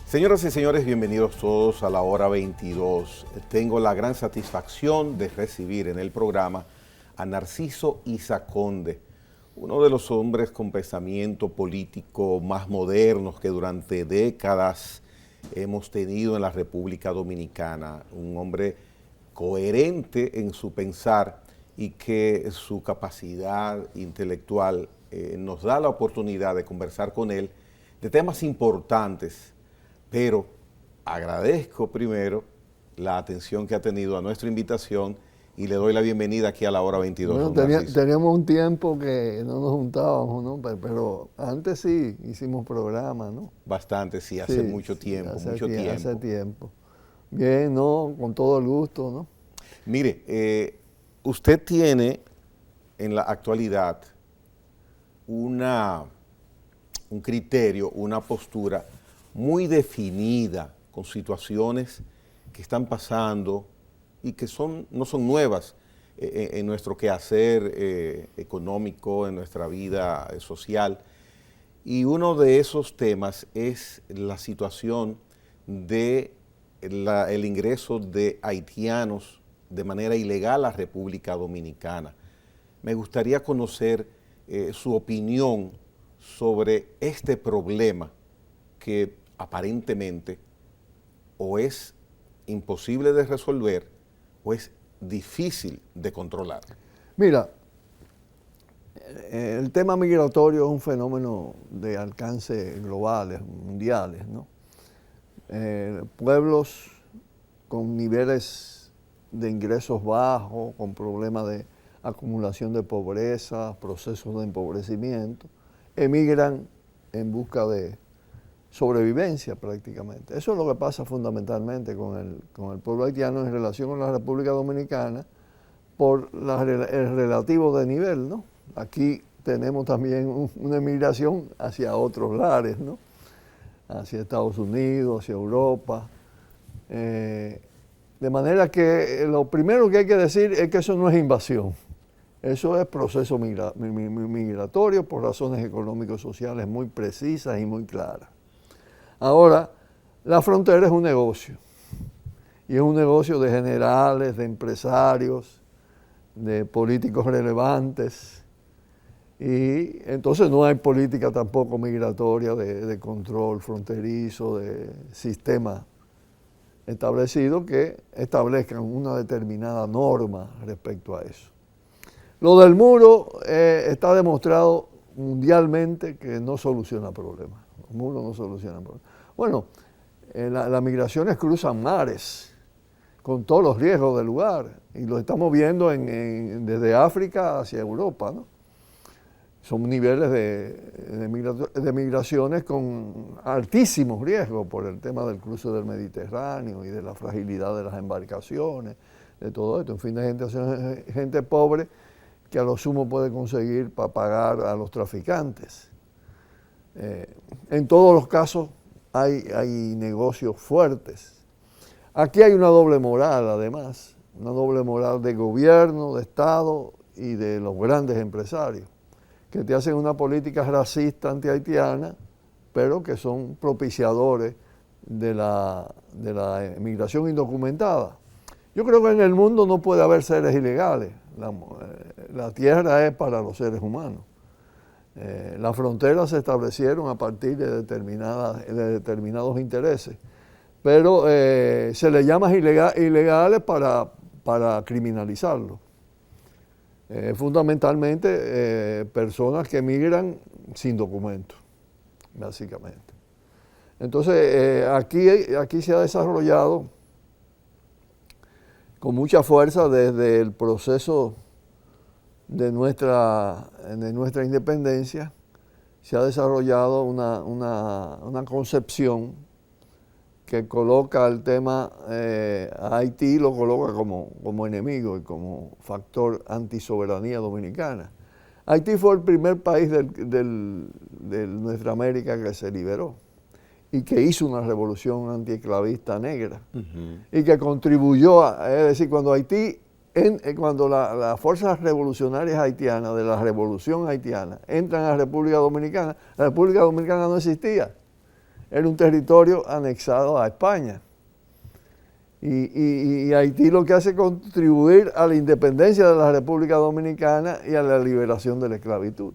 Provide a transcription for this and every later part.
Señoras y señores, bienvenidos todos a la hora 22. Tengo la gran satisfacción de recibir en el programa a Narciso Izaconde, uno de los hombres con pensamiento político más modernos que durante décadas hemos tenido en la República Dominicana. Un hombre coherente en su pensar y que su capacidad intelectual nos da la oportunidad de conversar con él de temas importantes. Pero agradezco primero la atención que ha tenido a nuestra invitación y le doy la bienvenida aquí a la hora 22. Bueno, teníamos un tiempo que no nos juntábamos, ¿no? Pero antes sí hicimos programas, ¿no? Bastante, sí, hace mucho tiempo, hace tiempo. Bien, ¿no? Con todo el gusto, ¿no? Mire, usted tiene en la actualidad un criterio, una postura muy definida con situaciones que están pasando y que no son nuevas en nuestro quehacer económico, en nuestra vida social. Y uno de esos temas es la situación de el ingreso de haitianos de manera ilegal a República Dominicana. Me gustaría conocer su opinión sobre este problema que aparentemente o es imposible de resolver o es difícil de controlar. Mira, el tema migratorio es un fenómeno de alcance globales, mundiales, ¿no? Pueblos con niveles de ingresos bajos, con problemas de acumulación de pobreza, procesos de empobrecimiento, emigran en busca de sobrevivencia prácticamente. Eso es lo que pasa fundamentalmente con el pueblo haitiano en relación con la República Dominicana por el relativo de nivel, ¿no? Aquí tenemos también una emigración hacia otros lares, ¿no? Hacia Estados Unidos, hacia Europa. De manera que lo primero que hay que decir es que eso no es invasión. Eso es proceso migratorio por razones económicos sociales muy precisas y muy claras. Ahora, la frontera es un negocio, y es un negocio de generales, de empresarios, de políticos relevantes, y entonces no hay política tampoco migratoria de control fronterizo, de sistema establecido que establezcan una determinada norma respecto a eso. Lo del muro está demostrado mundialmente que no soluciona problemas. Los muros no solucionan problemas. Bueno, las migraciones cruzan mares con todos los riesgos del lugar y lo estamos viendo desde África hacia Europa, ¿no? Son niveles de migraciones con altísimos riesgos por el tema del cruce del Mediterráneo y de la fragilidad de las embarcaciones, de todo esto. En fin, de gente pobre que a lo sumo puede conseguir para pagar a los traficantes. En todos los casos hay negocios fuertes. Aquí hay una doble moral, además, una doble moral de gobierno, de Estado y de los grandes empresarios, que te hacen una política racista anti-haitiana, pero que son propiciadores de la emigración indocumentada. Yo creo que en el mundo no puede haber seres ilegales. La tierra es para los seres humanos. Las fronteras se establecieron a partir de determinados intereses, pero se les llama ilegales para criminalizarlos. Fundamentalmente personas que emigran sin documentos, básicamente. Entonces, aquí se ha desarrollado con mucha fuerza desde el proceso de nuestra independencia, se ha desarrollado una concepción que coloca el tema a Haití, lo coloca como enemigo y como factor antisoberanía dominicana. Haití fue el primer país de nuestra América que se liberó y que hizo una revolución antiesclavista negra y que contribuyó es decir, cuando las fuerzas revolucionarias haitianas de la revolución haitiana entran a la República Dominicana no existía. era un territorio anexado a España. Y Haití lo que hace es contribuir a la independencia de la República Dominicana y a la liberación de la esclavitud.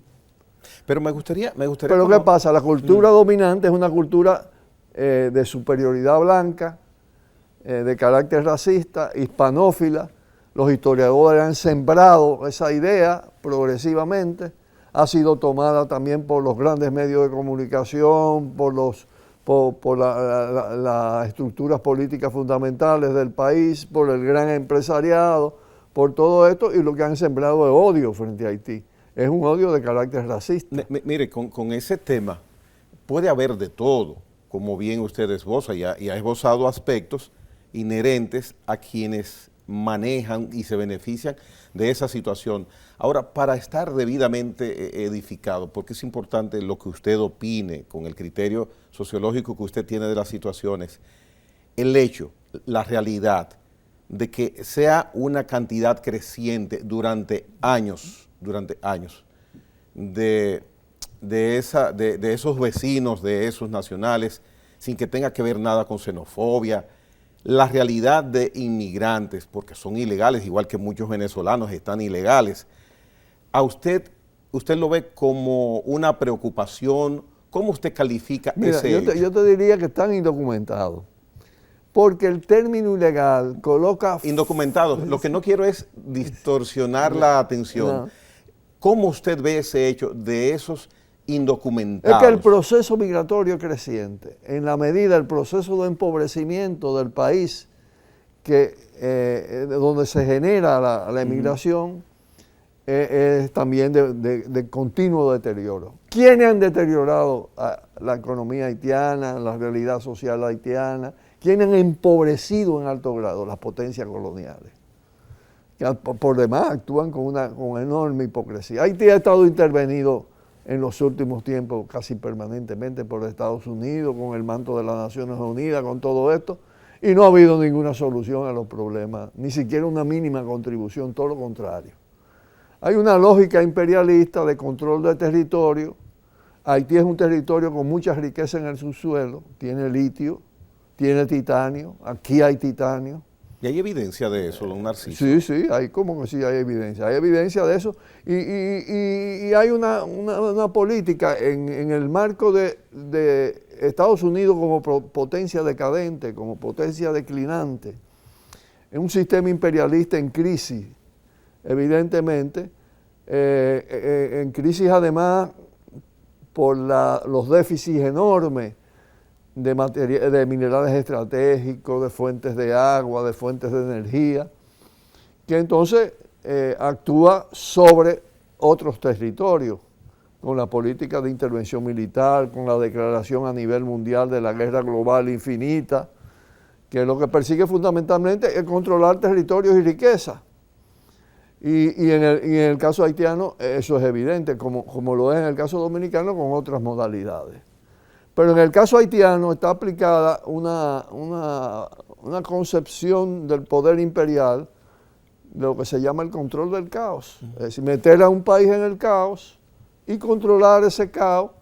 Pero me gustaría Pero ¿qué pasa? La cultura dominante es una cultura de superioridad blanca, de carácter racista, hispanófila. Los historiadores han sembrado esa idea progresivamente. Ha sido tomada también por los grandes medios de comunicación, por las estructuras políticas fundamentales del país, por el gran empresariado, por todo esto, y lo que han sembrado es odio frente a Haití. Es un odio de carácter racista. Mire, con ese tema puede haber de todo, como bien usted esboza y ha esbozado aspectos inherentes a quienes manejan y se benefician de esa situación. Ahora, para estar debidamente edificado, porque es importante lo que usted opine con el criterio sociológico que usted tiene de las situaciones, el hecho, la realidad de que sea una cantidad creciente durante años, de esos vecinos, de esos nacionales, sin que tenga que ver nada con xenofobia, la realidad de inmigrantes, porque son ilegales, igual que muchos venezolanos están ilegales. ¿A usted lo ve como una preocupación? ¿Cómo usted califica ese hecho? Yo te diría que están indocumentados, porque el término ilegal coloca... Indocumentados. Lo que no quiero es distorsionar la atención. No. ¿Cómo usted ve ese hecho de esos indocumentados? Es que el proceso migratorio creciente, en la medida del proceso de empobrecimiento del país, donde se genera la emigración, es también de continuo deterioro. ¿Quiénes han deteriorado la economía haitiana, la realidad social haitiana? ¿Quiénes han empobrecido en alto grado? Las potencias coloniales, que por demás actúan con enorme hipocresía. Haití ha estado intervenido en los últimos tiempos casi permanentemente por Estados Unidos, con el manto de las Naciones Unidas, con todo esto, y no ha habido ninguna solución a los problemas, ni siquiera una mínima contribución, todo lo contrario. Hay una lógica imperialista de control de territorio. Haití es un territorio con mucha riqueza en el subsuelo, tiene litio, tiene titanio, aquí hay titanio. ¿Y hay evidencia de eso, don Narciso? Sí, hay como que sí hay evidencia de eso, y hay una política en el marco de Estados Unidos como potencia decadente, como potencia declinante, en un sistema imperialista en crisis, evidentemente, en crisis además por los déficits enormes de minerales estratégicos, de fuentes de agua, de fuentes de energía, que entonces actúa sobre otros territorios, con la política de intervención militar, con la declaración a nivel mundial de la guerra global infinita, que lo que persigue fundamentalmente es controlar territorios y riqueza. Y en el caso haitiano eso es evidente, como lo es en el caso dominicano con otras modalidades. Pero en el caso haitiano está aplicada una concepción del poder imperial de lo que se llama el control del caos. Es decir, meter a un país en el caos y controlar ese caos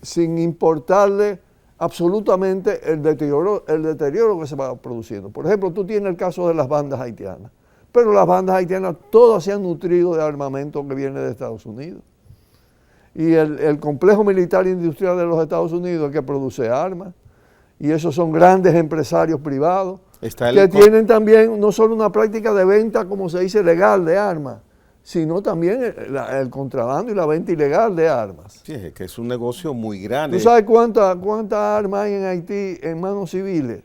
sin importarle absolutamente el deterioro que se va produciendo. Por ejemplo, tú tienes el caso de las bandas haitianas, pero las bandas haitianas todas se han nutrido de armamento que viene de Estados Unidos. Y el complejo militar industrial de los Estados Unidos es el que produce armas, y esos son grandes empresarios privados que tienen también no solo una práctica de venta, como se dice, legal de armas, sino también el contrabando y la venta ilegal de armas. Sí, es que es un negocio muy grande. ¿Tú sabes cuántas armas hay en Haití en manos civiles,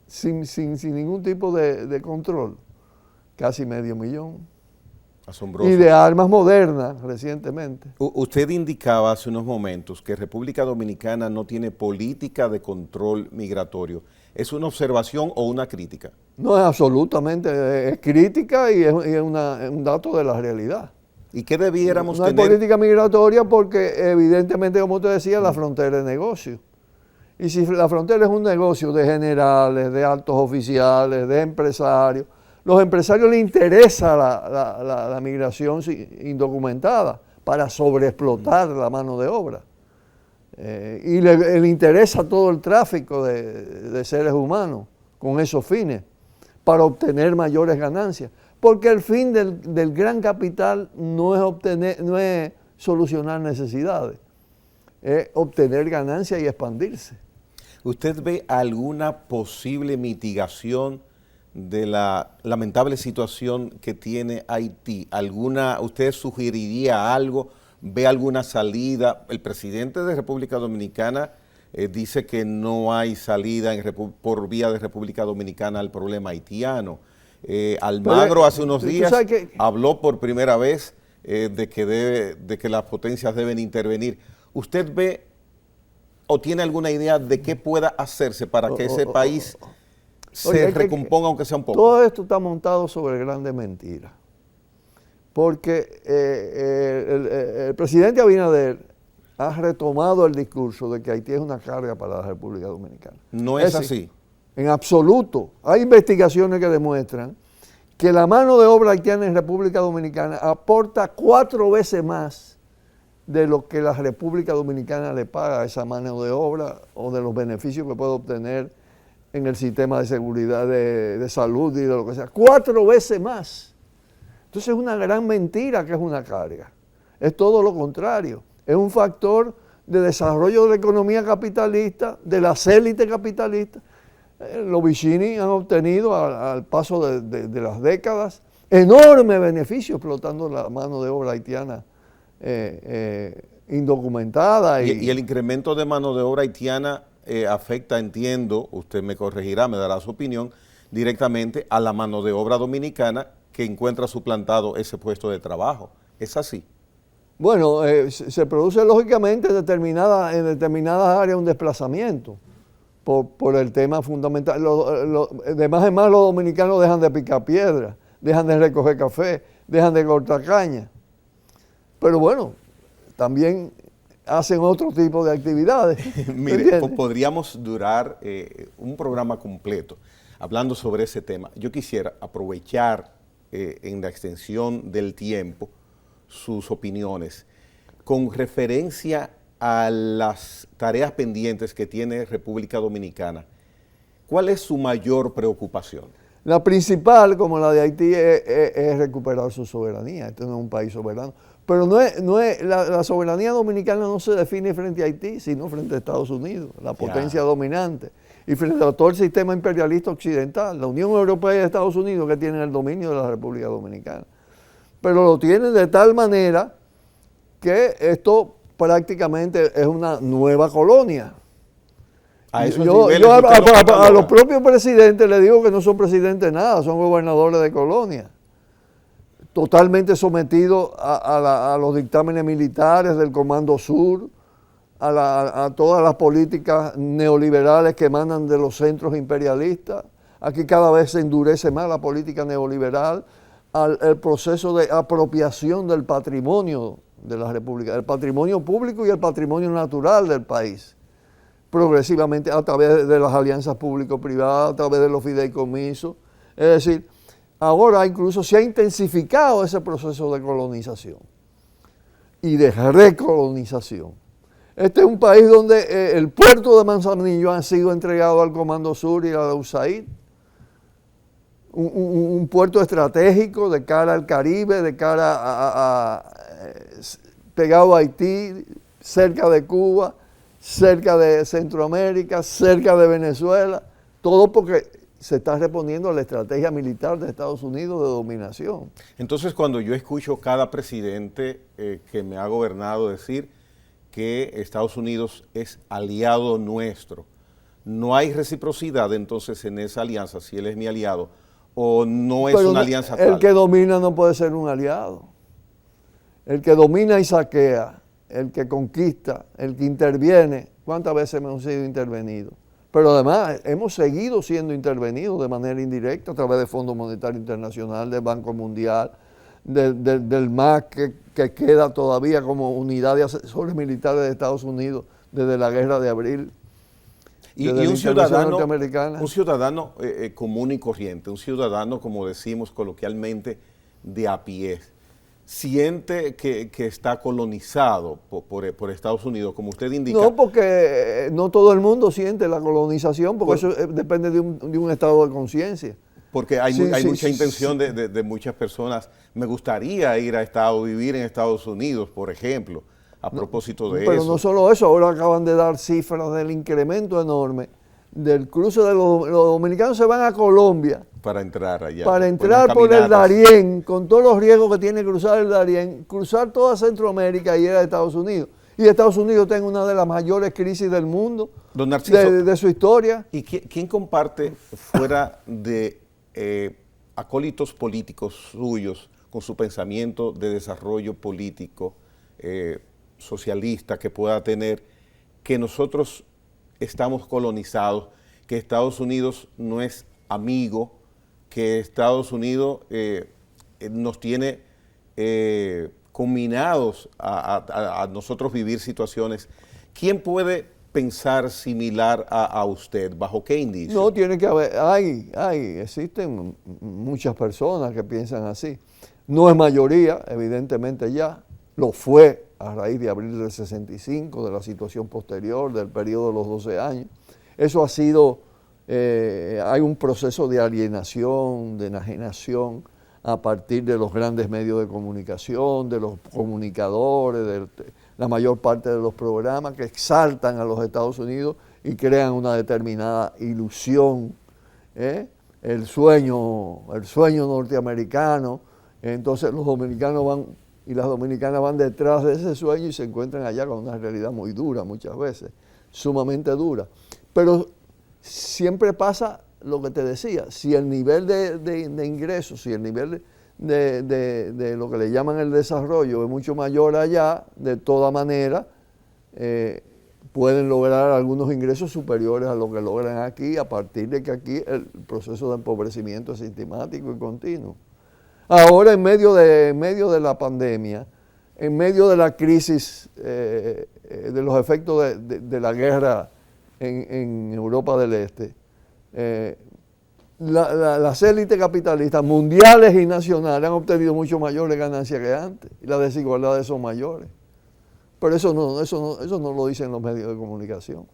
sin ningún tipo de control? Casi 500,000. Asombroso. Y de armas modernas recientemente. Usted indicaba hace unos momentos que República Dominicana no tiene política de control migratorio. ¿Es una observación o una crítica? No, es absolutamente, es crítica y es un dato de la realidad. ¿Y qué debiéramos tener? No hay política migratoria porque evidentemente, como te decía, la frontera es negocio. Y si la frontera es un negocio de generales, de altos oficiales, de empresarios, los empresarios les interesa la migración indocumentada, para sobreexplotar la mano de obra. Y le interesa todo el tráfico de seres humanos con esos fines, para obtener mayores ganancias. Porque el fin del gran capital no es solucionar necesidades, es obtener ganancias y expandirse. ¿Usted ve alguna posible mitigación de la lamentable situación que tiene Haití? ¿Usted sugeriría algo? ¿Ve alguna salida? El presidente de República Dominicana dice que no hay salida por vía de República Dominicana al problema haitiano. Almagro hace unos días habló por primera vez de que las potencias deben intervenir. ¿Usted ve o tiene alguna idea de qué pueda hacerse para que ese país se recomponga, aunque sea un poco? Todo esto está montado sobre grandes mentiras. Porque el presidente Abinader ha retomado el discurso de que Haití es una carga para la República Dominicana. No es así. En absoluto. Hay investigaciones que demuestran que la mano de obra haitiana en República Dominicana aporta 4 veces más de lo que la República Dominicana le paga a esa mano de obra o de los beneficios que puede obtener en el sistema de seguridad, de salud y de lo que sea. 4 veces más. Entonces es una gran mentira que es una carga. Es todo lo contrario. Es un factor de desarrollo de la economía capitalista, de las élites capitalistas. Los Vicini han obtenido al paso de las décadas enormes beneficios explotando la mano de obra haitiana indocumentada. Y el incremento de mano de obra haitiana afecta, entiendo, usted me corregirá, me dará su opinión, directamente a la mano de obra dominicana que encuentra suplantado ese puesto de trabajo. ¿Es así? Bueno, se produce lógicamente en determinadas áreas un desplazamiento por el tema fundamental. De más en más los dominicanos dejan de picar piedra, dejan de recoger café, dejan de cortar caña. Pero bueno, también hacen otro tipo de actividades. Mire, podríamos durar un programa completo hablando sobre ese tema. Yo quisiera aprovechar en la extensión del tiempo sus opiniones con referencia a las tareas pendientes que tiene República Dominicana. ¿Cuál es su mayor preocupación? La principal, como la de Haití, es recuperar su soberanía. Este no es un país soberano. Pero la soberanía dominicana no se define frente a Haití, sino frente a Estados Unidos, la potencia dominante. Y frente a todo el sistema imperialista occidental, la Unión Europea y Estados Unidos, que tienen el dominio de la República Dominicana. Pero lo tienen de tal manera que esto prácticamente es una nueva colonia. A los propios presidentes les digo que no son presidentes nada, son gobernadores de colonia, totalmente sometidos a los dictámenes militares del Comando Sur, a todas las políticas neoliberales que emanan de los centros imperialistas. Aquí cada vez se endurece más la política neoliberal, el proceso de apropiación del patrimonio de la República, el patrimonio público y el patrimonio natural del país, progresivamente a través de las alianzas público-privadas, a través de los fideicomisos. Es decir, ahora incluso se ha intensificado ese proceso de colonización y de recolonización. Este es un país donde el puerto de Manzanillo ha sido entregado al Comando Sur y a la USAID, un puerto estratégico de cara al Caribe, de cara pegado a Haití, cerca de Cuba, cerca de Centroamérica, cerca de Venezuela, todo porque se está respondiendo a la estrategia militar de Estados Unidos de dominación. Entonces, cuando yo escucho cada presidente que me ha gobernado decir que Estados Unidos es aliado nuestro, no hay reciprocidad entonces en esa alianza, si él es mi aliado, o no es una alianza tal. El que domina no puede ser un aliado. El que domina y saquea, el que conquista, el que interviene, ¿cuántas veces hemos sido intervenidos? Pero además hemos seguido siendo intervenidos de manera indirecta a través del Fondo Monetario Internacional, del Banco Mundial, del MAC, que queda todavía como unidad de asesores militares de Estados Unidos desde la Guerra de Abril. Y un ciudadano común y corriente, un ciudadano, como decimos coloquialmente, de a pie, siente que está colonizado por Estados Unidos, como usted indica. No, porque no todo el mundo siente la colonización, porque eso depende de un estado de conciencia. Porque hay mucha intención de muchas personas. Me gustaría ir vivir en Estados Unidos, por ejemplo, a propósito de eso. Pero no solo eso, ahora acaban de dar cifras del incremento enorme del cruce de los dominicanos. Se van a Colombia para entrar allá. Para entrar por el Darién, con todos los riesgos que tiene cruzar el Darién, cruzar toda Centroamérica y ir a Estados Unidos. Y Estados Unidos tiene una de las mayores crisis del mundo, don Narciso, de su historia. ¿Y quién comparte, fuera de acólitos políticos suyos, con su pensamiento de desarrollo político socialista que pueda tener, que nosotros estamos colonizados, que Estados Unidos no es amigo, que Estados Unidos nos tiene combinados a nosotros vivir situaciones? ¿Quién puede pensar similar a usted? ¿Bajo qué indicio? No, tiene que haber, existen muchas personas que piensan así. No es mayoría, evidentemente ya, lo fue a raíz de abril del 65, de la situación posterior, del periodo de los 12 años. Eso ha sido, hay un proceso de alienación, de enajenación, a partir de los grandes medios de comunicación, de los comunicadores, de la mayor parte de los programas que exaltan a los Estados Unidos y crean una determinada ilusión, el sueño norteamericano. Entonces los dominicanos van y las dominicanas van detrás de ese sueño y se encuentran allá con una realidad muy dura muchas veces, sumamente dura. Pero siempre pasa lo que te decía, si el nivel de ingresos, si el nivel de lo que le llaman el desarrollo es mucho mayor allá, de toda manera pueden lograr algunos ingresos superiores a lo que logran aquí, a partir de que aquí el proceso de empobrecimiento es sistemático y continuo. Ahora, en medio de la pandemia, en medio de la crisis, de los efectos de la guerra en Europa del Este, las élites capitalistas mundiales y nacionales han obtenido mucho mayores ganancias que antes y las desigualdades son mayores. Pero eso no lo dicen los medios de comunicación.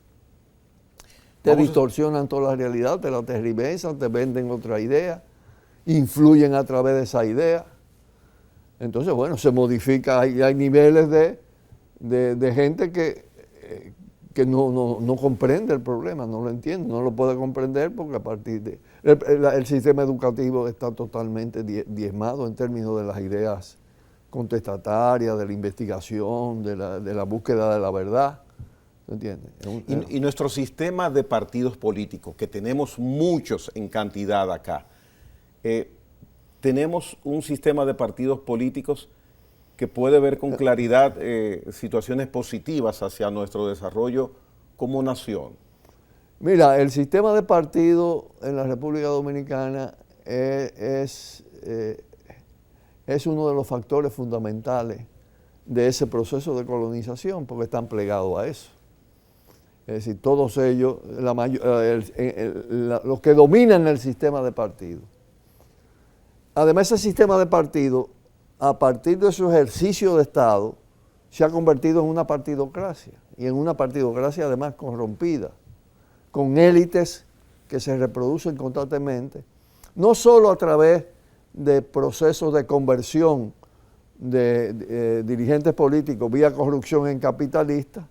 Te distorsionan toda la realidad, te la tergiversan, te venden otra idea, influyen a través de esa idea. Entonces, bueno, se modifica, hay niveles de gente que no comprende el problema, no lo entiende, no lo puede comprender porque a partir de... El sistema educativo está totalmente diezmado en términos de las ideas contestatarias, de la investigación, de la búsqueda de la verdad. ¿Entiendes? Y nuestro sistema de partidos políticos, que tenemos muchos en cantidad acá, tenemos un sistema de partidos políticos que puede ver con claridad situaciones positivas hacia nuestro desarrollo como nación. Mira, el sistema de partidos en la República Dominicana es uno de los factores fundamentales de ese proceso de colonización, porque están plegados a eso. Es decir, todos ellos, los que dominan el sistema de partidos. Además, ese sistema de partidos, a partir de su ejercicio de Estado, se ha convertido en una partidocracia, y en una partidocracia además corrompida, con élites que se reproducen constantemente, no solo a través de procesos de conversión de dirigentes políticos vía corrupción en capitalistas,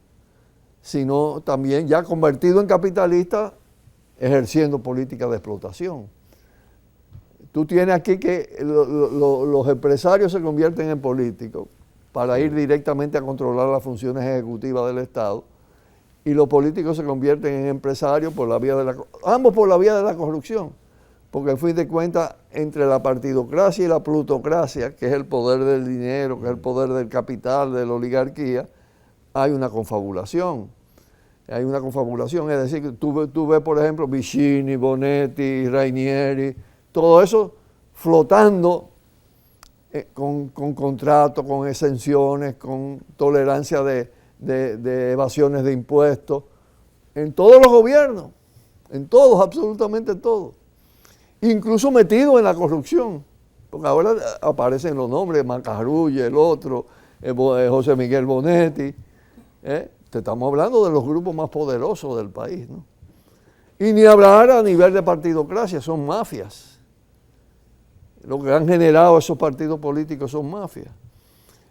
sino también ya convertido en capitalistas ejerciendo políticas de explotación. Tú tienes aquí que los empresarios se convierten en políticos para ir directamente a controlar las funciones ejecutivas del Estado, y los políticos se convierten en empresarios ambos por la vía de la corrupción, porque al fin de cuentas entre la partidocracia y la plutocracia, que es el poder del dinero, que es el poder del capital, de la oligarquía, hay una confabulación. Es decir, que tú ves, por ejemplo, Vicini, Bonetti, Rainieri, todo eso flotando con contratos, con exenciones, con tolerancia de evasiones de impuestos, en todos los gobiernos, en todos, absolutamente todos. Incluso metidos en la corrupción, Porque ahora aparecen los nombres, Macarrulla, el otro, José Miguel Bonetti. Te estamos hablando de los grupos más poderosos del país, ¿no? Y ni hablar a nivel de partidocracia, son mafias. Lo que han generado esos partidos políticos son mafias.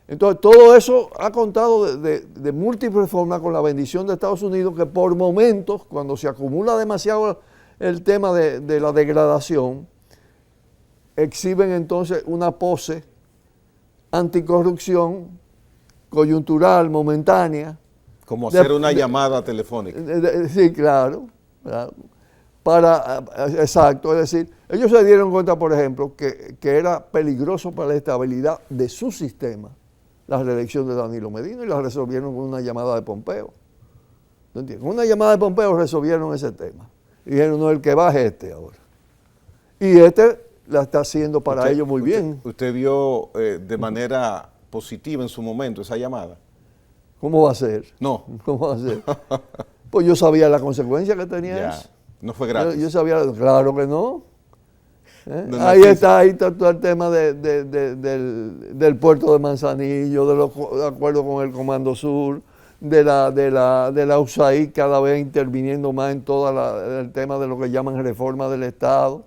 Entonces, todo eso ha contado de múltiples formas con la bendición de Estados Unidos, que por momentos, cuando se acumula demasiado el tema de la degradación, exhiben entonces una pose anticorrupción, coyuntural, momentánea. Como hacer una llamada telefónica. Sí, claro. Exacto, es decir, ellos se dieron cuenta, por ejemplo, que era peligroso para la estabilidad de su sistema la reelección de Danilo Medina y la resolvieron con una llamada de Pompeo. ¿No entiendes? Con una llamada de Pompeo resolvieron ese tema. Y dijeron, no, el que va es este ahora. Y este la está haciendo para ellos muy bien. ¿Usted vio de manera positiva en su momento esa llamada? ¿Cómo va a ser? No. ¿Cómo va a ser? Pues yo sabía la consecuencia que tenía eso. No fue gratis. Yo sabía, claro que no. Ahí está todo el tema del puerto de Manzanillo, de los acuerdos con el Comando Sur, de la USAID cada vez interviniendo más en todo el tema de lo que llaman reforma del Estado.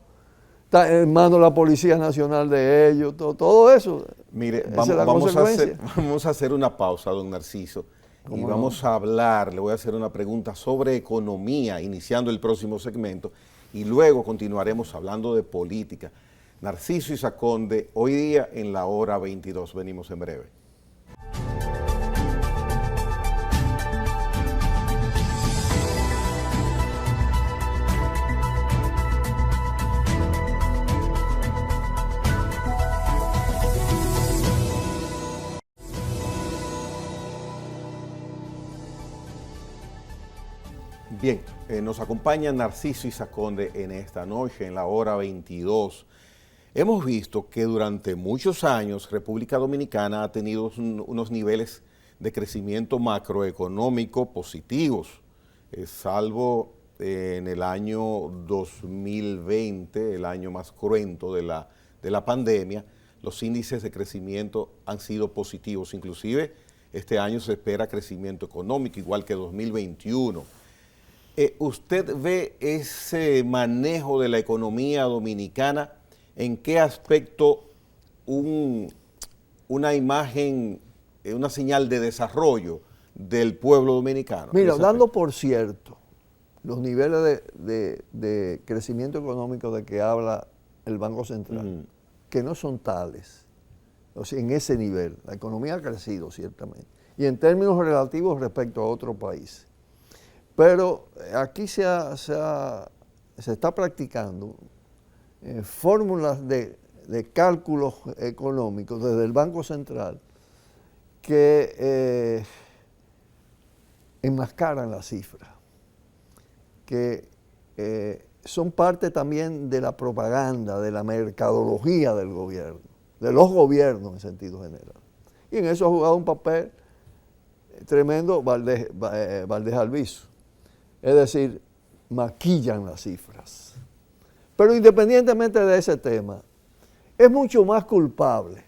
Está en manos la Policía Nacional de ellos, todo eso. Mire, vamos a hacer una pausa, don Narciso, y vamos a hablar, le voy a hacer una pregunta sobre economía, iniciando el próximo segmento, y luego continuaremos hablando de política. Narciso Izaconde, hoy día en la hora 22, venimos en breve. Bien, nos acompaña Narciso Izaconde en esta noche, en la hora 22. Hemos visto que durante muchos años República Dominicana ha tenido unos niveles de crecimiento macroeconómico positivos, salvo en el año 2020, el año más cruento de la pandemia, los índices de crecimiento han sido positivos. Inclusive este año se espera crecimiento económico, igual que 2021. ¿Usted ve ese manejo de la economía dominicana? ¿En qué aspecto una imagen, una señal de desarrollo del pueblo dominicano? Mira, dando por cierto los niveles de crecimiento económico de que habla el Banco Central, que no son tales, o sea, en ese nivel, la economía ha crecido ciertamente, y en términos relativos respecto a otros países. Pero aquí se está practicando fórmulas de cálculos económicos desde el Banco Central que enmascaran las cifras, que son parte también de la propaganda, de la mercadología del gobierno, de los gobiernos en sentido general. Y en eso ha jugado un papel tremendo Valdés Albizu. Es decir, maquillan las cifras. Pero independientemente de ese tema, es mucho más culpable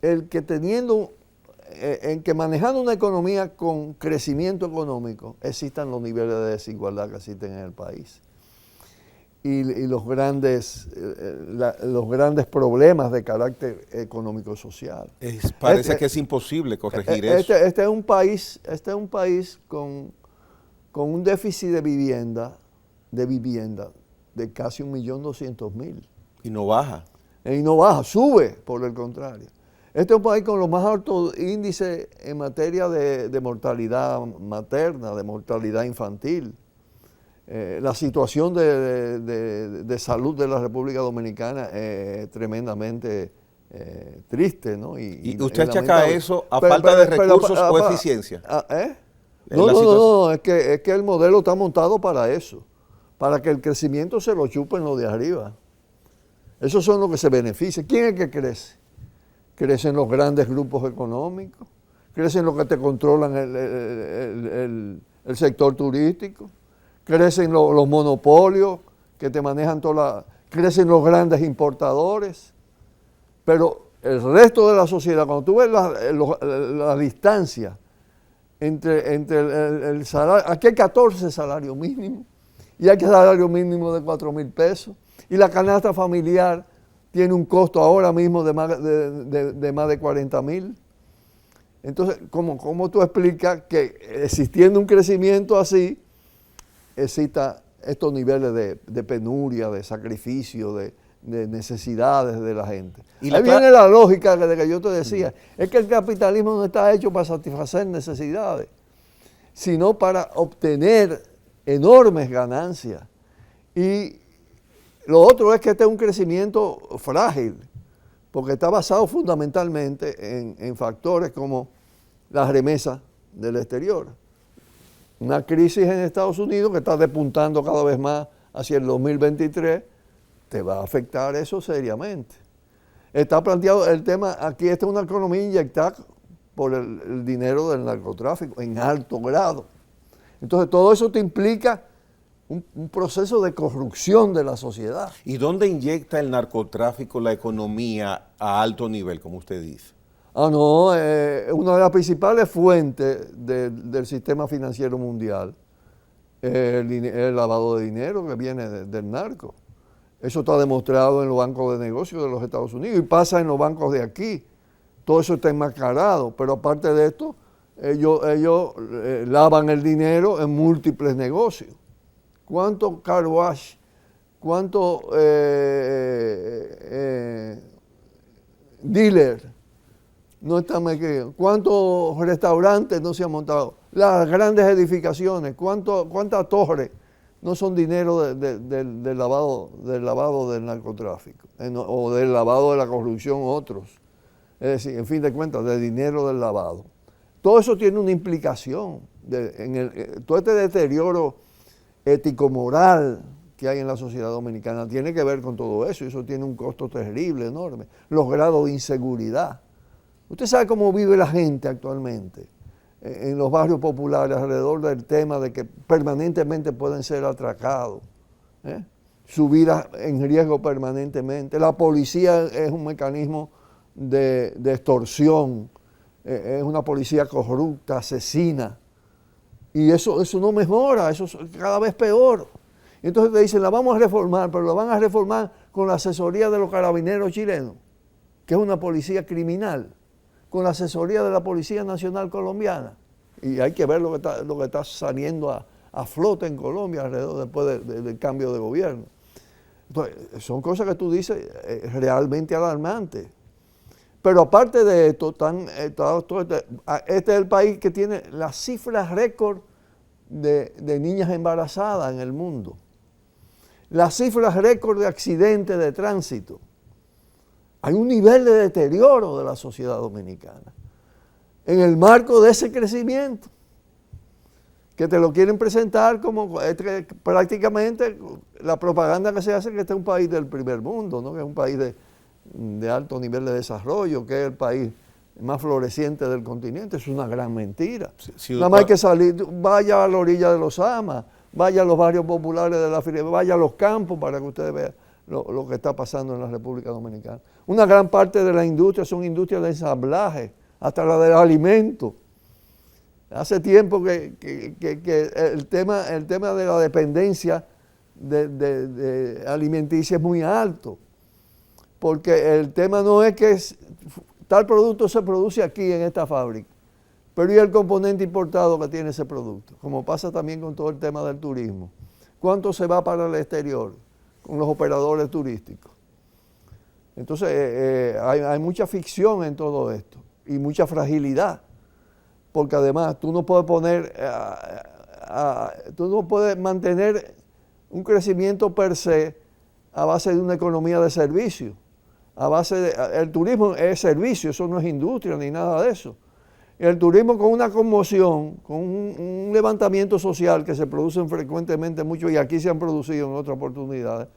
el que en que manejando una economía con crecimiento económico existan los niveles de desigualdad que existen en el país. Y los grandes problemas de carácter económico-social. Parece que es imposible corregir eso. Este es un país con un déficit de vivienda de casi 1.200.000. Y no baja. Y no baja, sube, por el contrario. Este es un país con los más altos índices en materia de mortalidad materna, de mortalidad infantil. La situación de salud de la República Dominicana es tremendamente triste, ¿no? ¿Y usted achaca eso a falta de recursos o eficiencia? No, es que el modelo está montado para eso, para que el crecimiento se lo chupen los de arriba. Esos son los que se benefician. ¿Quién es el que crece? Crecen los grandes grupos económicos, crecen los que te controlan el sector turístico, crecen los monopolios que te manejan crecen los grandes importadores. Pero el resto de la sociedad, cuando tú ves la distancia entre el salario, aquí hay 14 salarios mínimos y hay salario mínimo de 4,000 pesos y la canasta familiar tiene un costo ahora mismo de más de 40,000. Entonces, ¿cómo tú explicas que existiendo un crecimiento así, exista estos niveles de penuria, de sacrificio, de necesidades de la gente? Ahí viene la lógica de que yo te decía, es que el capitalismo no está hecho para satisfacer necesidades, sino para obtener enormes ganancias. Y lo otro es que este es un crecimiento frágil, porque está basado fundamentalmente en factores como las remesas del exterior. Una crisis en Estados Unidos que está despuntando cada vez más hacia el 2023, te va a afectar eso seriamente. Está planteado el tema, aquí esta es una economía inyectada por el dinero del narcotráfico en alto grado. Entonces todo eso te implica un proceso de corrupción de la sociedad. ¿Y dónde inyecta el narcotráfico la economía a alto nivel, como usted dice? No, una de las principales fuentes del sistema financiero mundial es el lavado de dinero que viene del narco. Eso está demostrado en los bancos de negocios de los Estados Unidos y pasa en los bancos de aquí. Todo eso está enmascarado, pero aparte de esto, ellos lavan el dinero en múltiples negocios. ¿Cuánto car wash, cuánto dealer no están metidos? ¿Cuántos restaurantes no se han montado? Las grandes edificaciones, ¿cuántas torres no son dinero del lavado del narcotráfico? O del lavado de la corrupción, otros. Es decir, en fin de cuentas, del dinero del lavado. Todo eso tiene una implicación. Todo este deterioro ético-moral que hay en la sociedad dominicana tiene que ver con todo eso, y eso tiene un costo terrible, enorme. Los grados de inseguridad. Usted sabe cómo vive la gente actualmente en los barrios populares alrededor del tema de que permanentemente pueden ser atracados, su vida en riesgo permanentemente. La policía es un mecanismo de extorsión, es una policía corrupta, asesina. Y eso no mejora, eso es cada vez peor. Entonces te dicen, la vamos a reformar, pero la van a reformar con la asesoría de los carabineros chilenos, que es una policía criminal, con la asesoría de la Policía Nacional Colombiana. Y hay que ver lo que está saliendo a flote en Colombia alrededor después del cambio de gobierno. Entonces, son cosas que tú dices realmente alarmantes. Pero aparte de esto, este es el país que tiene las cifras récord de niñas embarazadas en el mundo. Las cifras récord de accidentes de tránsito. Hay un nivel de deterioro de la sociedad dominicana. En el marco de ese crecimiento, que te lo quieren presentar como prácticamente la propaganda que se hace, que este es un país del primer mundo, ¿no? Que es un país de alto nivel de desarrollo, que es el país más floreciente del continente. Es una gran mentira. Nada más hay que salir, vaya a la orilla de los Amas, vaya a los barrios populares de la Firebase, vaya a los campos para que ustedes vean lo que está pasando en la República Dominicana. Una gran parte de la industria son industrias de ensamblaje, hasta la del alimento. Hace tiempo que el tema de la dependencia de alimenticia es muy alto, porque el tema no es que tal producto se produce aquí en esta fábrica, pero ¿y el componente importado que tiene ese producto? Como pasa también con todo el tema del turismo. ¿Cuánto se va para el exterior con los operadores turísticos? Entonces hay mucha ficción en todo esto y mucha fragilidad, porque además tú no puedes mantener un crecimiento per se a base de una economía de servicio. El turismo es servicio, eso no es industria ni nada de eso. El turismo, con una conmoción, con un levantamiento social que se producen frecuentemente mucho, y aquí se han producido en otras oportunidades,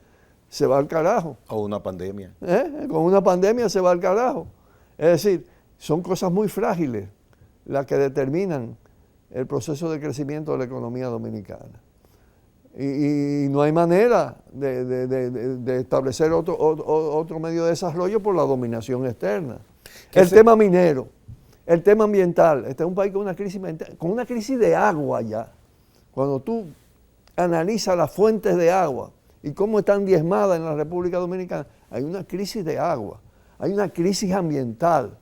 se va al carajo. O una pandemia. Con una pandemia se va al carajo. Es decir, son cosas muy frágiles las que determinan el proceso de crecimiento de la economía dominicana. Y no hay manera de establecer otro medio de desarrollo por la dominación externa. El tema minero, el tema ambiental. Este es un país con una crisis de agua ya. Cuando tú analizas las fuentes de agua y cómo están diezmadas en la República Dominicana, hay una crisis de agua, hay una crisis ambiental,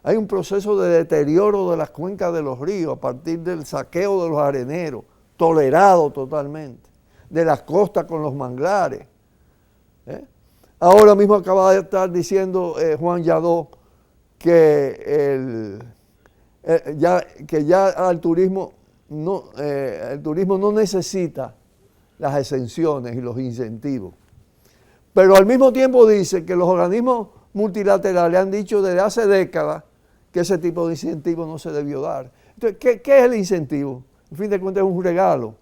hay un proceso de deterioro de las cuencas de los ríos a partir del saqueo de los areneros, tolerado totalmente, de las costas con los manglares. Ahora mismo acaba de estar diciendo Juan Yadó que ya el turismo no necesita las exenciones y los incentivos. Pero al mismo tiempo dice que los organismos multilaterales han dicho desde hace décadas que ese tipo de incentivo no se debió dar. Entonces, ¿qué es el incentivo? En fin de cuentas es un regalo.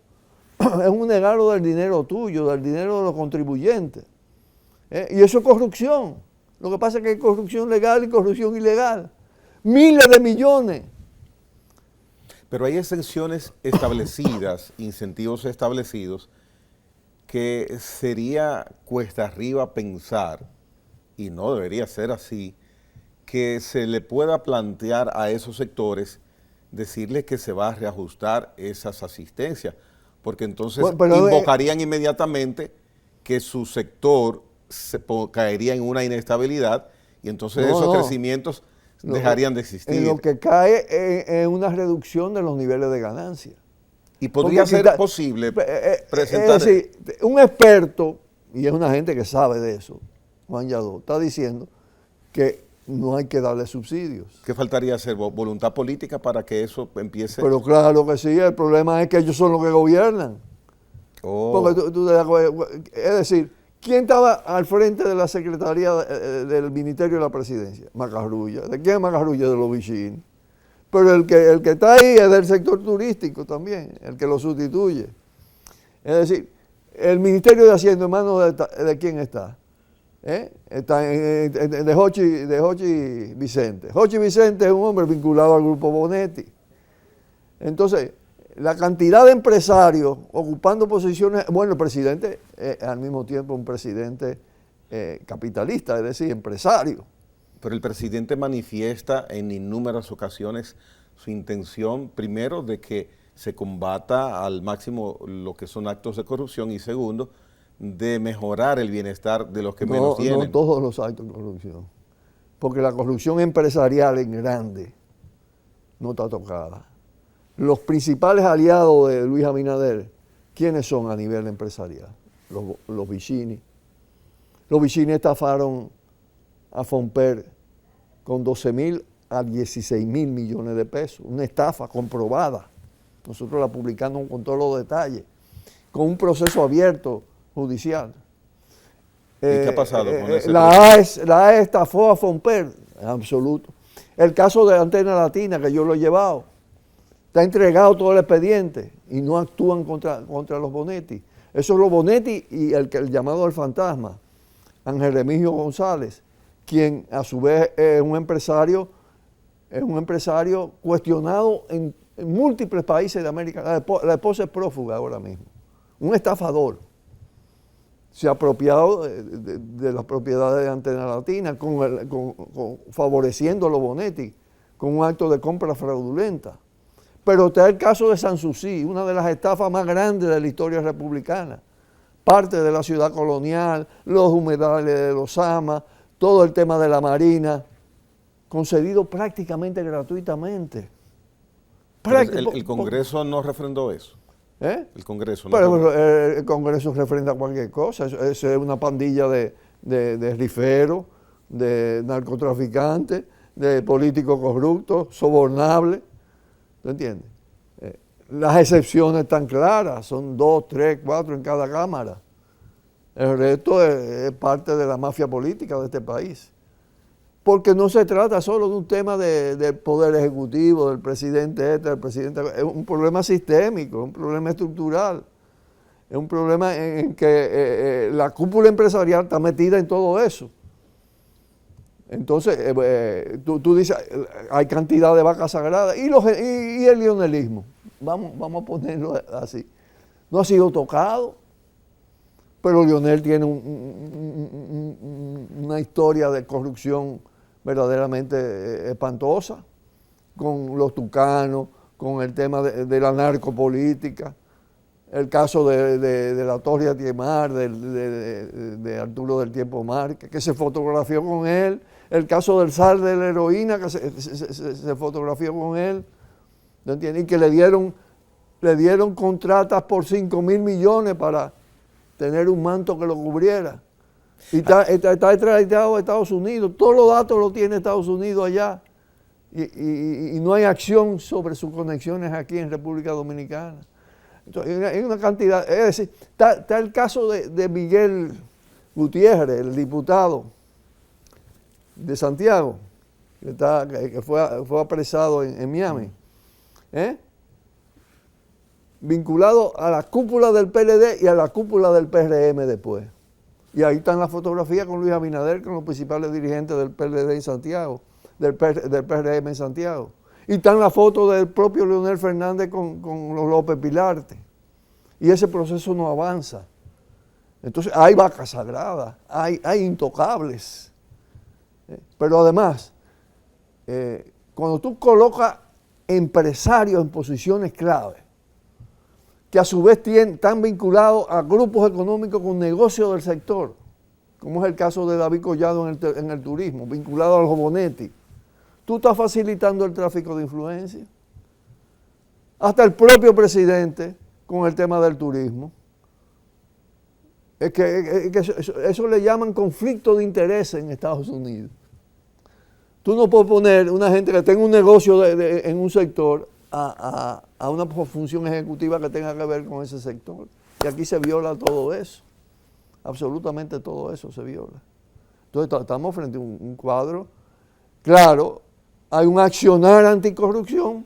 Es un regalo del dinero tuyo, del dinero de los contribuyentes. Y eso es corrupción. Lo que pasa es que hay corrupción legal y corrupción ilegal. Miles de millones. Pero hay exenciones establecidas, incentivos establecidos, que sería cuesta arriba pensar, y no debería ser así, que se le pueda plantear a esos sectores decirles que se va a reajustar esas asistencias, porque entonces invocarían inmediatamente que su sector caería en una inestabilidad y entonces esos crecimientos dejarían de existir. En lo que cae es una reducción de los niveles de ganancia. Y podría ser posible presentar... Es decir, un experto, y es una gente que sabe de eso, Juan Yadó, está diciendo que no hay que darle subsidios. ¿Qué faltaría hacer? ¿Voluntad política para que eso empiece? Pero claro que sí, el problema es que ellos son los que gobiernan. Porque es decir, ¿quién estaba al frente de la Secretaría del Ministerio de la Presidencia? Macarrulla. ¿De quién es Macarrulla? De los Vicini. Pero el que está ahí es del sector turístico también, el que lo sustituye. Es decir, el Ministerio de Hacienda, ¿en manos de quién está? Está de Jochi Vicente. Jochi Vicente es un hombre vinculado al Grupo Bonetti. Entonces, la cantidad de empresarios ocupando posiciones, bueno, el presidente al mismo tiempo un presidente capitalista, es decir, empresario. Pero el presidente manifiesta en innumerables ocasiones su intención, primero, de que se combata al máximo lo que son actos de corrupción y segundo, de mejorar el bienestar de los que menos tienen. No todos los actos de corrupción, porque la corrupción empresarial en grande no está tocada. Los principales aliados de Luis Abinader, ¿quiénes son a nivel empresarial? Los Vicini. Los Vicini estafaron a Fomper con 12.000 a 16.000 millones de pesos, una estafa comprobada. Nosotros la publicamos con todos los detalles, con un proceso abierto judicial. ¿Y qué ha pasado con ese la AE estafó a Fomper, en absoluto. El caso de Antena Latina, que yo lo he llevado, está entregado todo el expediente y no actúan contra los Bonetti. Esos los Bonetti y el llamado al fantasma, Ángel Remigio González, quien a su vez es un empresario cuestionado en múltiples países de América. La esposa es prófuga ahora mismo, un estafador. Se ha apropiado de las propiedades de Antena Latina, favoreciendo a los Bonetti con un acto de compra fraudulenta. Pero está el caso de Sanssouci, una de las estafas más grandes de la historia republicana. Parte de la ciudad colonial, los humedales de los Sama, todo el tema de la Marina, concedido prácticamente gratuitamente. El Congreso no refrendó eso. El Congreso no. Pero el Congreso refrenda cualquier cosa. Eso es una pandilla de riferos, de narcotraficantes, de políticos corruptos, sobornables. ¿Tú entiendes? Las excepciones están claras, son 2, 3, 4 en cada cámara. El resto es parte de la mafia política de este país. Porque no se trata solo de un tema del poder ejecutivo, del presidente del presidente. Es un problema sistémico, un problema estructural. Es un problema en que la cúpula empresarial está metida en todo eso. Entonces, tú dices, hay cantidad de vacas sagradas y el lionelismo. Vamos a ponerlo así. no ha sido tocado, pero Leonel tiene una historia de corrupción verdaderamente espantosa, con los tucanos, con el tema de la narcopolítica, el caso de la Torre Atiemar, de Arturo del Tiempo Márquez, que se fotografió con él, el caso del zar de la heroína, que se fotografió con él, ¿no entiendes? Y que le dieron contratas por 5.000 millones para tener un manto que lo cubriera. Y está extraditado a Estados Unidos, todos los datos los tiene Estados Unidos allá. Y no hay acción sobre sus conexiones aquí en República Dominicana. Entonces, hay una cantidad, es decir, está el caso de Miguel Gutiérrez, el diputado de Santiago, que fue apresado en Miami, vinculado a la cúpula del PLD y a la cúpula del PRM después. Y ahí están las fotografías con Luis Abinader, con los principales dirigentes del PLD en Santiago, del PRM en Santiago. Y están las fotos del propio Leonel Fernández con los López Pilarte. Y ese proceso no avanza. Entonces hay vacas sagradas, hay intocables. Pero además, cuando tú colocas empresarios en posiciones clave, que a su vez están vinculados a grupos económicos con negocios del sector, como es el caso de David Collado en el turismo, vinculado al Jobonetti, tú estás facilitando el tráfico de influencia. Hasta el propio presidente con el tema del turismo. Es que eso le llaman conflicto de interés en Estados Unidos. Tú no puedes poner una gente que tenga un negocio en un sector a una función ejecutiva que tenga que ver con ese sector. Y aquí se viola todo eso. Absolutamente todo eso se viola. Entonces estamos frente a un cuadro. Claro, hay un accionar anticorrupción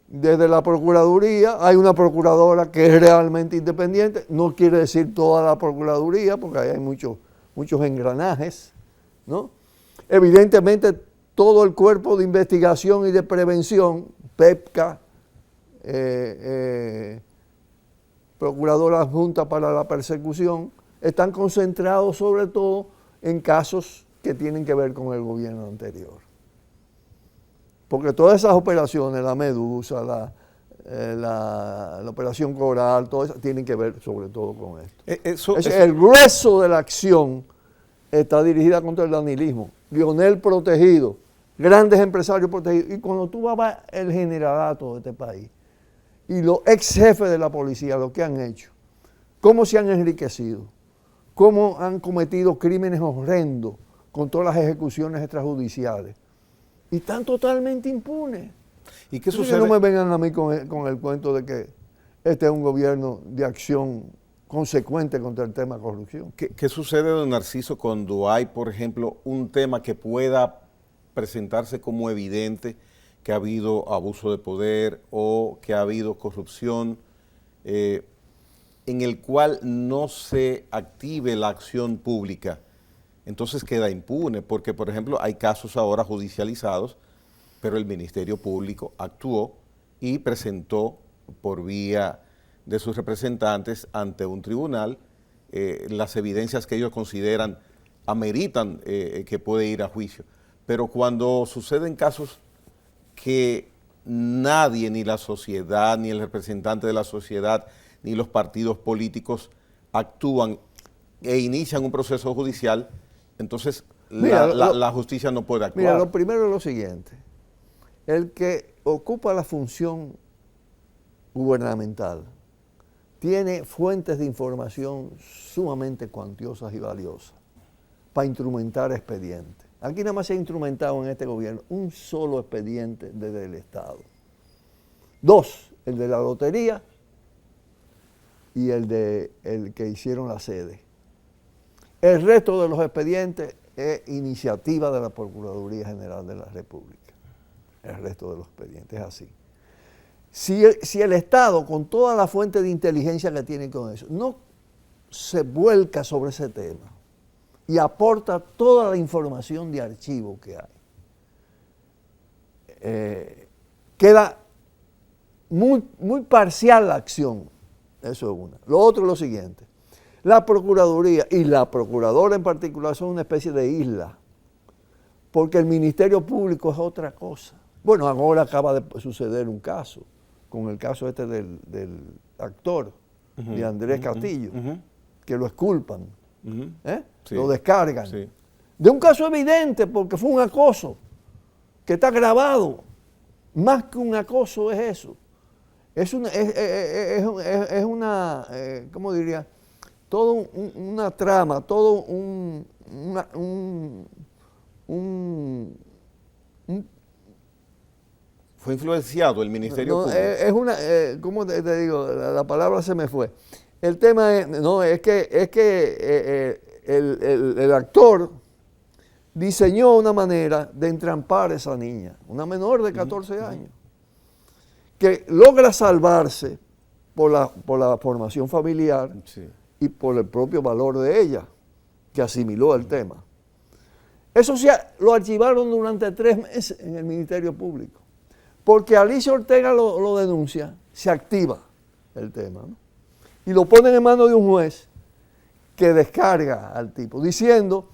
desde la Procuraduría. Hay una procuradora que es realmente independiente. No quiere decir toda la Procuraduría, porque ahí hay muchos engranajes, ¿no? Evidentemente, todo el cuerpo de investigación y de prevención, PEPCA, Procuradora Adjunta para la Persecución, están concentrados sobre todo en casos que tienen que ver con el gobierno anterior. Porque todas esas operaciones, la Medusa, la Operación Coral, todo eso tienen que ver sobre todo con esto. El grueso de la acción está dirigida contra el danilismo. Leonel protegido, grandes empresarios protegidos. Y cuando tú vas a el generalato de este país y los ex jefes de la policía, lo que han hecho, cómo se han enriquecido, cómo han cometido crímenes horrendos con todas las ejecuciones extrajudiciales, y están totalmente impunes. ¿Y qué sucede? Que no me vengan a mí con el cuento de que este es un gobierno de acción consecuente contra el tema de corrupción. ¿Qué sucede, don Narciso, cuando hay, por ejemplo, un tema que pueda presentarse como evidente, que ha habido abuso de poder o que ha habido corrupción, en el cual no se active la acción pública? Entonces queda impune, porque, por ejemplo, hay casos ahora judicializados, pero el Ministerio Público actuó y presentó por vía de sus representantes ante un tribunal las evidencias que ellos consideran ameritan que puede ir a juicio. Pero cuando suceden casos que nadie, ni la sociedad, ni el representante de la sociedad, ni los partidos políticos actúan e inician un proceso judicial, entonces la justicia no puede actuar. Mira, lo primero es lo siguiente. El que ocupa la función gubernamental tiene fuentes de información sumamente cuantiosas y valiosas para instrumentar expedientes. Aquí nada más se ha instrumentado en este gobierno un solo expediente desde el Estado. 2, el de la lotería y el que hicieron la sede. El resto de los expedientes es iniciativa de la Procuraduría General de la República. El resto de los expedientes es así. Si el Estado, con toda la fuente de inteligencia que tiene con eso, no se vuelca sobre ese tema y aporta toda la información de archivo que hay, queda muy parcial la acción Eso es una. Lo otro es lo siguiente. La Procuraduría y la Procuradora en particular son una especie de isla, porque el Ministerio Público es otra cosa. Bueno, ahora acaba de suceder un caso, con el caso este del actor, de Andrés Castillo, que lo exculpan, Sí. lo descargan. Sí. De un caso evidente, porque fue un acoso, que está grabado. Más que un acoso es eso. Es una ¿cómo diría? Todo una trama, todo Fue influenciado el Ministerio no, Público. es una, ¿cómo te digo? La palabra se me fue. El tema es, no, es que el actor diseñó una manera de entrampar a esa niña, una menor de 14 años, que logra salvarse por la formación familiar Sí. y por el propio valor de ella, que asimiló el tema. Eso sí, lo archivaron durante 3 meses en el Ministerio Público, porque Alicia Ortega lo denuncia, se activa el tema, ¿no? Y lo ponen en manos de un juez que descarga al tipo, diciendo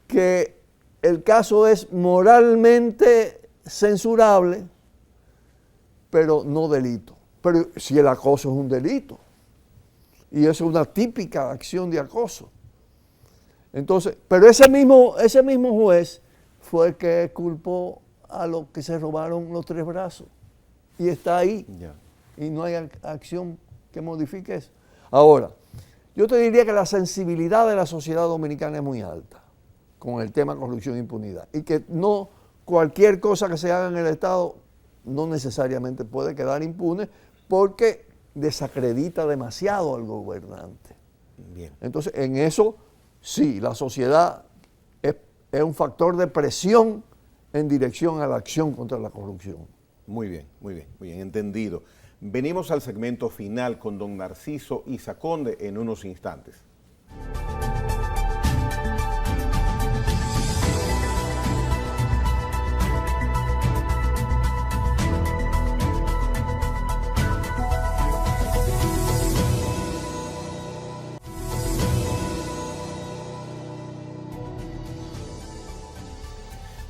que el caso es moralmente censurable, pero no delito. Pero si el acoso es un delito, y eso es una típica acción de acoso. Entonces, pero ese mismo juez fue el que culpó a los que se robaron los 3 brazos. Y está ahí. Ya. Y no hay acción que modifique eso. Ahora, yo te diría que la sensibilidad de la sociedad dominicana es muy alta con el tema corrupción e impunidad. Y que no cualquier cosa que se haga en el Estado no necesariamente puede quedar impune porque desacredita demasiado al gobernante. Bien. Entonces, en eso, sí, la sociedad es un factor de presión en dirección a la acción contra la corrupción. Muy bien, entendido. Venimos al segmento final con don Narciso Izaconde en unos instantes.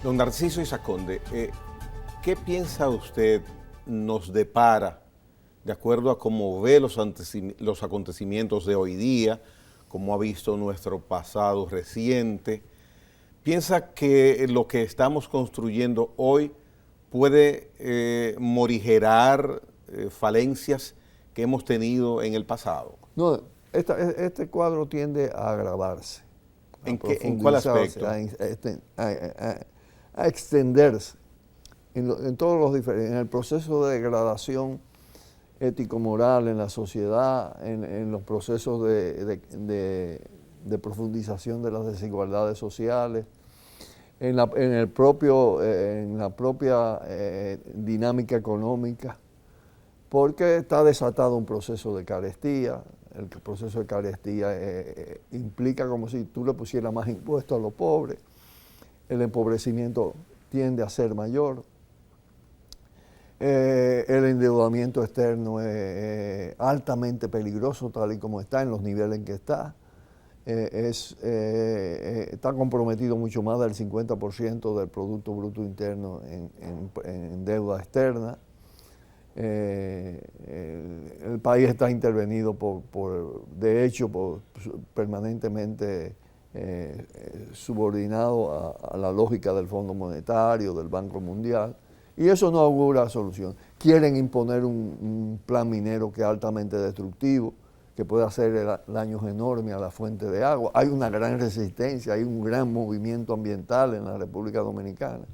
Don Narciso Izaconde, ¿qué piensa usted nos depara, de acuerdo a cómo ve los acontecimientos de hoy día, cómo ha visto nuestro pasado reciente? ¿Piensa que lo que estamos construyendo hoy puede morigerar falencias que hemos tenido en el pasado? No, este cuadro tiende a agravarse. ¿En cuál aspecto? A extenderse en todos los diferentes, en el proceso de degradación ético-moral en la sociedad, en los procesos de profundización de las desigualdades sociales, en la propia dinámica económica, porque está desatado un proceso de carestía. El proceso de carestía implica como si tú le pusieras más impuestos a los pobres, el empobrecimiento tiende a ser mayor, el endeudamiento externo es altamente peligroso tal y como está, en los niveles en que está, está comprometido mucho más del 50% del Producto Bruto Interno en deuda externa. El país está intervenido permanentemente subordinado a la lógica del Fondo Monetario, del Banco Mundial, y eso no augura solución. Quieren imponer un plan minero que es altamente destructivo, que puede hacer daños enormes a la fuente de agua. Hay una gran resistencia, hay un gran movimiento ambiental en la República Dominicana.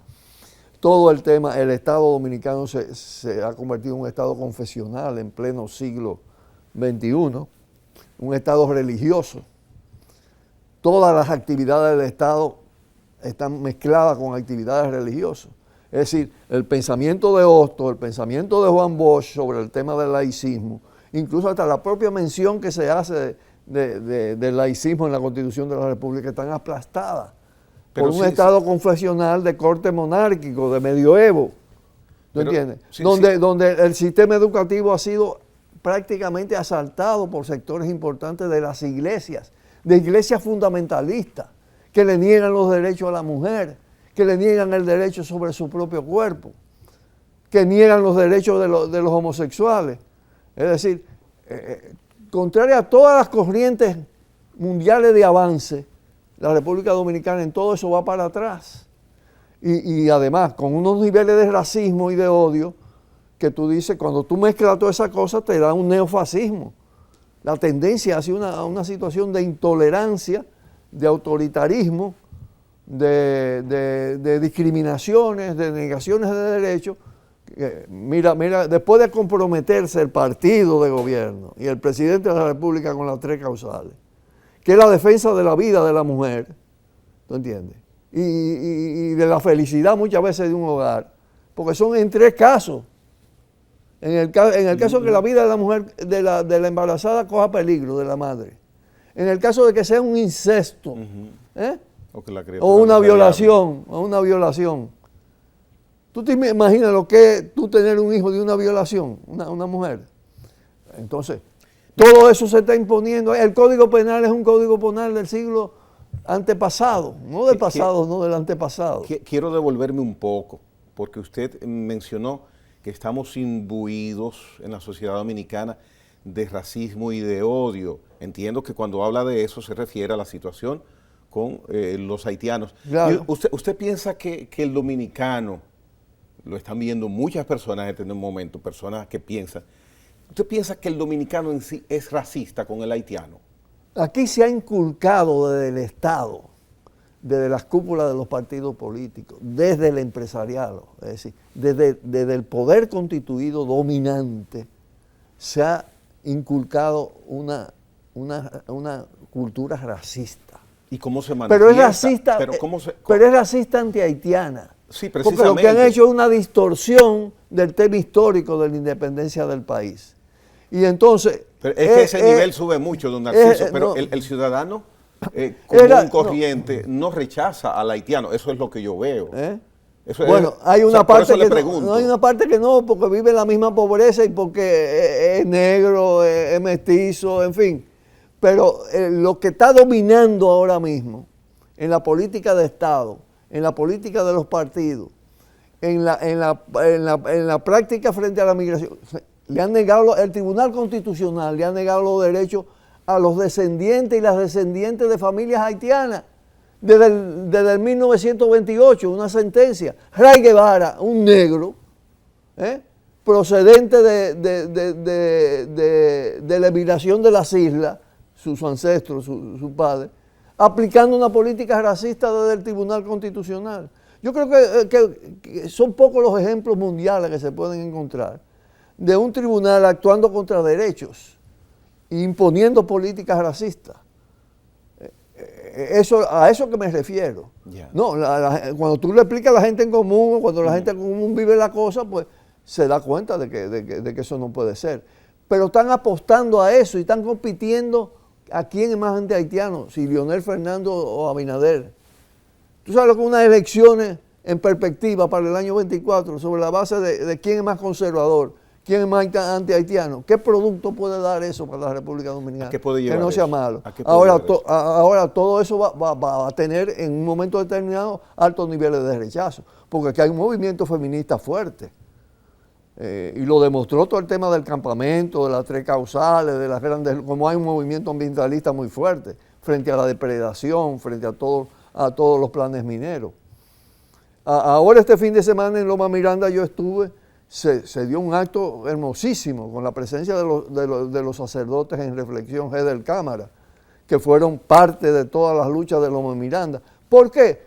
Todo el tema, el Estado dominicano se ha convertido en un Estado confesional en pleno siglo XXI, un Estado religioso. Todas las actividades del Estado están mezcladas con actividades religiosas. Es decir, el pensamiento de Hostos, el pensamiento de Juan Bosch sobre el tema del laicismo, incluso hasta la propia mención que se hace del laicismo en la Constitución de la República, están aplastadas por un Estado confesional de corte monárquico, de medioevo, ¿tú entiendes? Donde el sistema educativo ha sido prácticamente asaltado por sectores importantes de las iglesias, de iglesias fundamentalistas, que le niegan los derechos a la mujer, que le niegan el derecho sobre su propio cuerpo, que niegan los derechos de los homosexuales. Es decir, contrario a todas las corrientes mundiales de avance, la República Dominicana en todo eso va para atrás. Y además, con unos niveles de racismo y de odio, que tú dices, cuando tú mezclas todas esas cosas, te da un neofascismo. La tendencia hacia una situación de intolerancia, de autoritarismo, de discriminaciones, de negaciones de derechos. Mira, después de comprometerse el partido de gobierno y el presidente de la República con las 3 causales, que es la defensa de la vida de la mujer, ¿tú entiendes? Y de la felicidad muchas veces de un hogar, porque son en 3 casos. En el caso de que la vida de la mujer, de la embarazada, coja peligro de la madre. En el caso de que sea un incesto, o una violación, ¿Tú te imaginas lo que es tú tener un hijo de una violación, una mujer? Entonces, todo eso se está imponiendo. El Código Penal es un Código Penal del siglo antepasado, no del pasado, no del antepasado. Quiero devolverme un poco, porque usted mencionó que estamos imbuidos en la sociedad dominicana de racismo y de odio. Entiendo que cuando habla de eso se refiere a la situación con los haitianos. Claro. ¿Usted piensa que el dominicano, lo están viendo muchas personas en este momento, personas que piensan, ¿usted piensa que el dominicano en sí es racista con el haitiano? Aquí se ha inculcado desde el Estado, desde las cúpulas de los partidos políticos, desde el empresariado, es decir, desde el poder constituido dominante, se ha inculcado una cultura racista. ¿Y cómo se manifiesta? Pero es racista, pero es racista antihaitiana. Sí, porque lo que han hecho es una distorsión del tema histórico de la independencia del país. Y entonces... Pero es que ese nivel sube mucho, don Narciso, pero el ciudadano común corriente no rechaza al haitiano, eso es lo que yo veo. Bueno, hay una parte que no, hay una parte que no, porque vive en la misma pobreza y porque es negro, es mestizo, en fin. Pero lo que está dominando ahora mismo en la política de Estado, en la política de los partidos, en la práctica frente a la migración, le han negado, el Tribunal Constitucional le ha negado los derechos a los descendientes y las descendientes de familias haitianas desde el 1928, una sentencia. Ray Guevara, un negro, procedente de la emigración de las islas, sus ancestros, su padre, aplicando una política racista desde el Tribunal Constitucional. Yo creo que son pocos los ejemplos mundiales que se pueden encontrar de un tribunal actuando contra derechos, imponiendo políticas racistas. A eso que me refiero. Yeah. No, cuando tú le explicas a la gente en común, o cuando la gente en común vive la cosa, pues se da cuenta de que eso no puede ser. Pero están apostando a eso y están compitiendo a quién es más anti-haitiano, si Leonel Fernández o Abinader. Tú sabes lo que unas elecciones en perspectiva para el año 24, sobre la base de quién es más conservador, quién es más anti-haitiano, ¿qué producto puede dar eso para la República Dominicana? ¿A qué puede llevar que no sea eso? malo. Ahora todo eso va a tener en un momento determinado altos niveles de rechazo, porque aquí hay un movimiento feminista fuerte. Y lo demostró todo el tema del campamento, de las 3 causales, de las grandes, como hay un movimiento ambientalista muy fuerte frente a la depredación, frente a todos los planes mineros. Ahora este fin de semana en Loma Miranda yo estuve, se dio un acto hermosísimo con la presencia de los sacerdotes en Reflexión G del Cámara, que fueron parte de todas las luchas de Loma Miranda. ¿Por qué?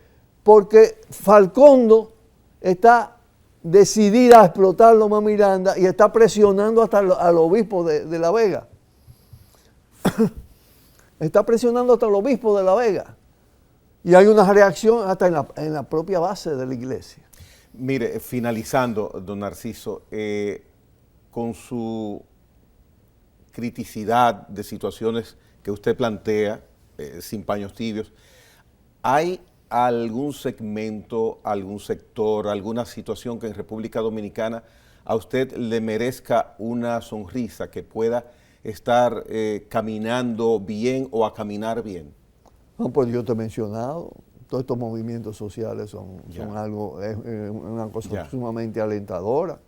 Porque Falcondo está decidida a explotar Loma Miranda y está presionando hasta al obispo de La Vega. Está presionando hasta el obispo de La Vega. Y hay una reacción hasta en la propia base de la iglesia. Mire, finalizando, don Narciso, con su criticidad de situaciones que usted plantea, sin paños tibios, hay algún segmento, algún sector, alguna situación que en República Dominicana a usted le merezca una sonrisa, que pueda estar caminando bien o a caminar bien? No, pues yo te he mencionado, todos estos movimientos sociales son algo, es una cosa sumamente alentadora.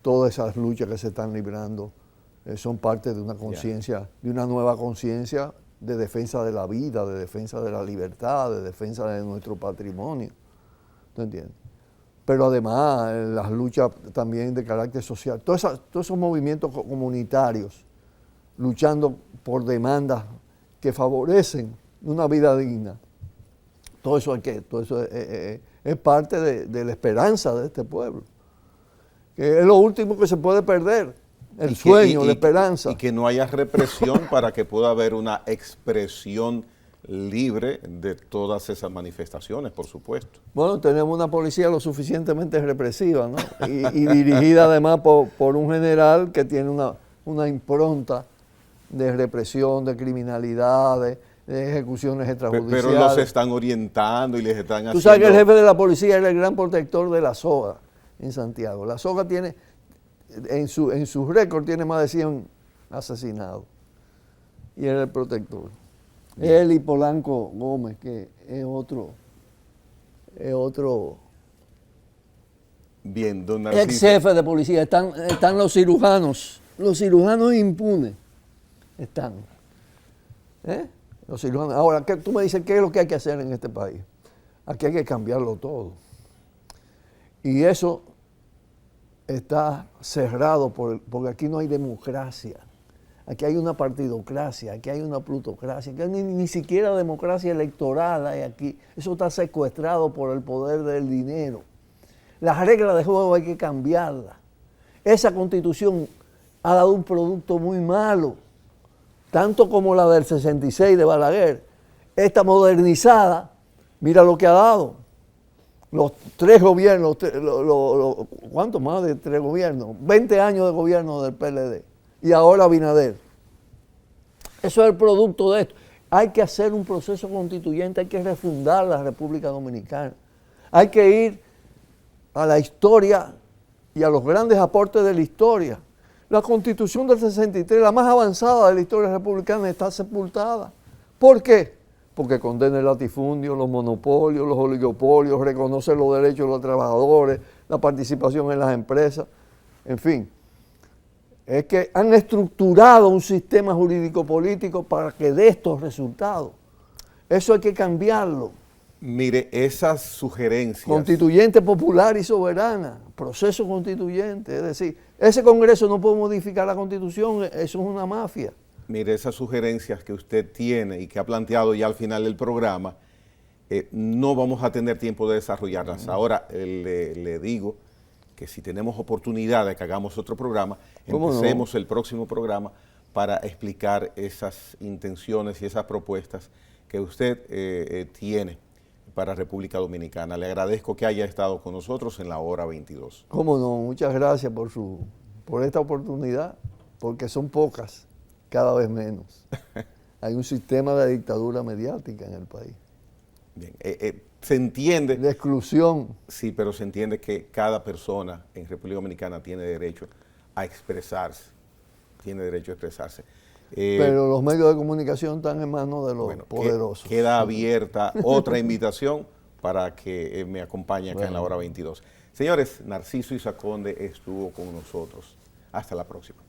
Todas esas luchas que se están librando son parte de una conciencia, de una nueva conciencia de defensa de la vida, de defensa de la libertad, de defensa de nuestro patrimonio. ¿Tú entiendes? Pero además las luchas también de carácter social, todos esos movimientos comunitarios luchando por demandas que favorecen una vida digna. Todo eso es parte de la esperanza de este pueblo. Que es lo último que se puede perder, el sueño, la esperanza. Y que no haya represión para que pueda haber una expresión libre de todas esas manifestaciones, por supuesto. Bueno, tenemos una policía lo suficientemente represiva, ¿no? y dirigida además por un general que tiene una impronta de represión, de criminalidad, de ejecuciones extrajudiciales. Pero los están orientando y les están haciendo... Tú sabes que el jefe de la policía era el gran protector de la SOGA en Santiago. La SOGA tiene, en su récord tiene más de 100 asesinados. Y era el protector. Bien. Él y Polanco Gómez, que es otro bien, don Narciso, ex jefe de policía. Están los cirujanos impunes. Están. Los cirujanos. Ahora, tú me dices, ¿qué es lo que hay que hacer en este país? Aquí hay que cambiarlo todo. Y eso está cerrado porque aquí no hay democracia. Aquí hay una partidocracia, aquí hay una plutocracia, aquí ni siquiera democracia electoral hay aquí. Eso está secuestrado por el poder del dinero. Las reglas de juego hay que cambiarlas. Esa constitución ha dado un producto muy malo, tanto como la del 66 de Balaguer. Esta modernizada, mira lo que ha dado. Los 3 gobiernos, ¿cuánto más de 3 gobiernos? 20 años de gobierno del PLD. Y ahora Abinader. Eso es el producto de esto. Hay que hacer un proceso constituyente, hay que refundar la República Dominicana. Hay que ir a la historia y a los grandes aportes de la historia. La Constitución del 63, la más avanzada de la historia republicana, está sepultada. ¿Por qué? Porque condena el latifundio, los monopolios, los oligopolios, reconoce los derechos de los trabajadores, la participación en las empresas, en fin. Es que han estructurado un sistema jurídico-político para que dé estos resultados. Eso hay que cambiarlo. Mire, esas sugerencias... Constituyente popular y soberana, proceso constituyente. Es decir, ese Congreso no puede modificar la Constitución, eso es una mafia. Mire, esas sugerencias que usted tiene y que ha planteado ya al final del programa, no vamos a tener tiempo de desarrollarlas. Ahora le digo que si tenemos oportunidad de que hagamos otro programa, empecemos el próximo programa para explicar esas intenciones y esas propuestas que usted tiene para República Dominicana. Le agradezco que haya estado con nosotros en la hora 22. Cómo no, muchas gracias por esta oportunidad, porque son pocas, cada vez menos. Hay un sistema de dictadura mediática en el país. Bien, se entiende... De exclusión. Sí, pero se entiende que cada persona en República Dominicana tiene derecho a expresarse. Tiene derecho a expresarse. Pero los medios de comunicación están en manos de los poderosos. Queda abierta otra invitación para que me acompañe acá en la hora 22. Señores, Narciso Izaconde estuvo con nosotros. Hasta la próxima.